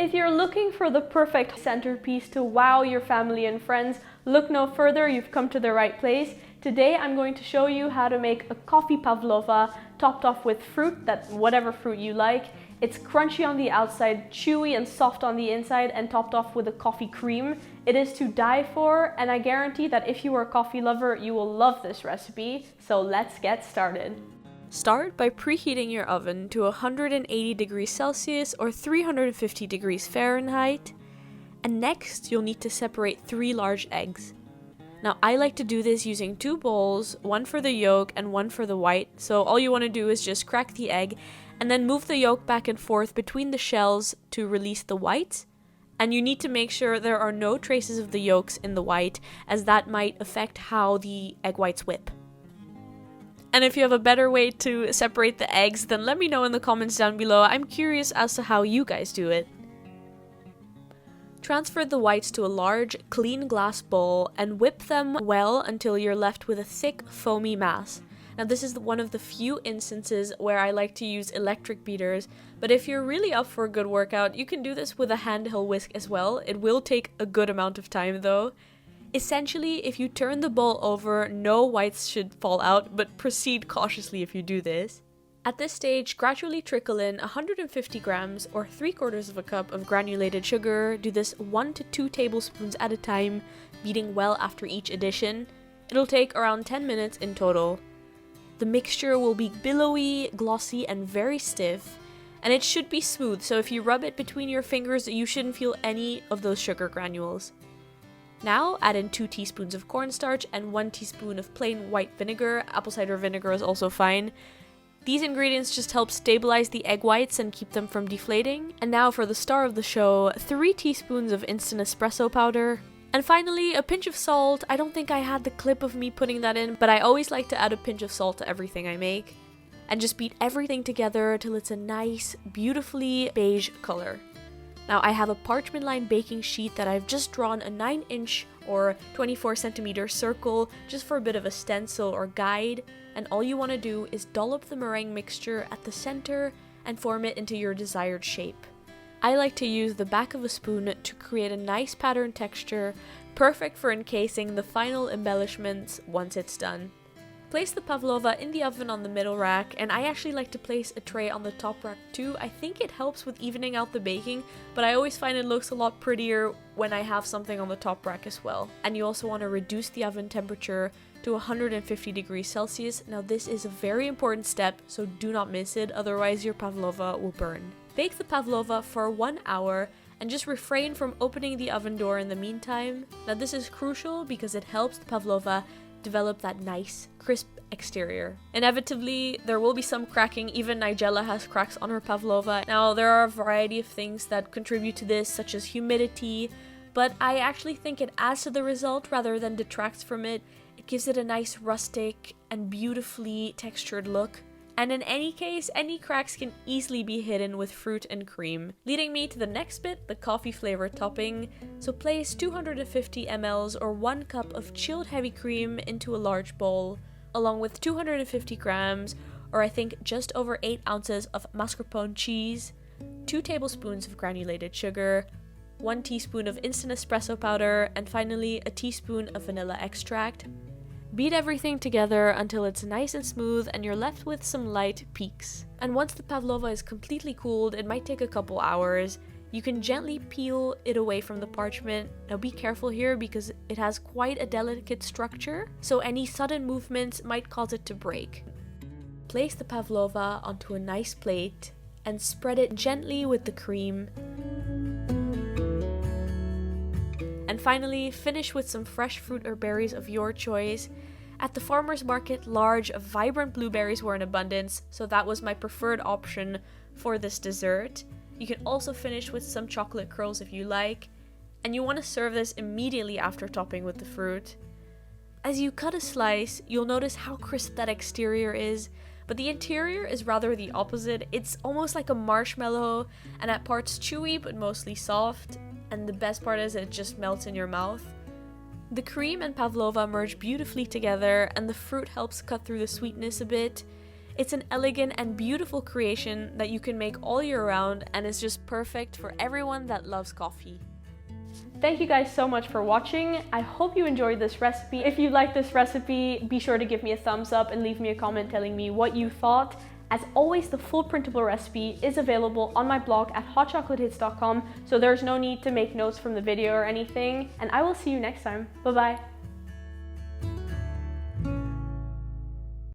If you're looking for the perfect centerpiece to wow your family and friends, look no further, you've come to the right place. Today I'm going to show you how to make a coffee pavlova topped off with fruit, whatever fruit you like. It's crunchy on the outside, chewy and soft on the inside, and topped off with a coffee cream. It is to die for, and I guarantee that if you are a coffee lover, you will love this recipe. So let's get started. Start by preheating your oven to 180 degrees Celsius or 350 degrees Fahrenheit. And next, you'll need to separate 3 large eggs. Now, I like to do this using 2 bowls, one for the yolk and one for the white. So all you want to do is just crack the egg and then move the yolk back and forth between the shells to release the whites. And you need to make sure there are no traces of the yolks in the white, as that might affect how the egg whites whip. And if you have a better way to separate the eggs, then let me know in the comments down below. I'm curious as to how you guys do it. Transfer the whites to a large, clean glass bowl and whip them well until you're left with a thick, foamy mass. Now this is one of the few instances where I like to use electric beaters, but if you're really up for a good workout, you can do this with a handheld whisk as well. It will take a good amount of time though. Essentially, if you turn the bowl over, no whites should fall out, but proceed cautiously if you do this. At this stage, gradually trickle in 150 grams or 3/4 of a cup of granulated sugar. Do this 1 to 2 tablespoons at a time, beating well after each addition. It'll take around 10 minutes in total. The mixture will be billowy, glossy, and very stiff, and it should be smooth, so if you rub it between your fingers, you shouldn't feel any of those sugar granules. Now add in 2 teaspoons of cornstarch and 1 teaspoon of plain white vinegar. Apple cider vinegar is also fine. These ingredients just help stabilize the egg whites and keep them from deflating. And now for the star of the show, 3 teaspoons of instant espresso powder. And finally, a pinch of salt. I don't think I had the clip of me putting that in, but I always like to add a pinch of salt to everything I make. And just beat everything together till it's a nice, beautifully beige color. Now I have a parchment lined baking sheet that I've just drawn a 9-inch or 24 centimeter circle just for a bit of a stencil or guide, and all you want to do is dollop the meringue mixture at the center and form it into your desired shape. I like to use the back of a spoon to create a nice pattern texture, perfect for encasing the final embellishments once it's done. Place the pavlova in the oven on the middle rack, and I actually like to place a tray on the top rack too. I think it helps with evening out the baking, but I always find it looks a lot prettier when I have something on the top rack as well. And you also want to reduce the oven temperature to 150 degrees Celsius. Now this is a very important step, so do not miss it, otherwise your pavlova will burn. Bake the pavlova for 1 hour and just refrain from opening the oven door in the meantime. Now this is crucial because it helps the pavlova develop that nice, crisp exterior. Inevitably, there will be some cracking. Even Nigella has cracks on her pavlova. Now, there are a variety of things that contribute to this, such as humidity, but I actually think it adds to the result rather than detracts from it. It gives it a nice rustic and beautifully textured look. And in any case, any cracks can easily be hidden with fruit and cream. Leading me to the next bit, the coffee flavored topping. So place 250 ml or 1 cup of chilled heavy cream into a large bowl, along with 250 grams, or I think just over 8 ounces of mascarpone cheese, 2 tablespoons of granulated sugar, 1 teaspoon of instant espresso powder, and finally a teaspoon of vanilla extract. Beat everything together until it's nice and smooth and you're left with some light peaks. And once the pavlova is completely cooled, it might take a couple hours, you can gently peel it away from the parchment. Now be careful here because it has quite a delicate structure, so any sudden movements might cause it to break. Place the pavlova onto a nice plate and spread it gently with the cream. And finally, finish with some fresh fruit or berries of your choice. At the farmer's market, large, vibrant blueberries were in abundance, so that was my preferred option for this dessert. You can also finish with some chocolate curls if you like, and you want to serve this immediately after topping with the fruit. As you cut a slice, you'll notice how crisp that exterior is, but the interior is rather the opposite. It's almost like a marshmallow, and at parts chewy but mostly soft. And the best part is it just melts in your mouth. The cream and pavlova merge beautifully together, and the fruit helps cut through the sweetness a bit. It's an elegant and beautiful creation that you can make all year round and is just perfect for everyone that loves coffee. Thank you guys so much for watching. I hope you enjoyed this recipe. If you like this recipe, be sure to give me a thumbs up and leave me a comment telling me what you thought. As always, the full printable recipe is available on my blog at hotchocolatehits.com, so there's no need to make notes from the video or anything. And I will see you next time. Bye bye.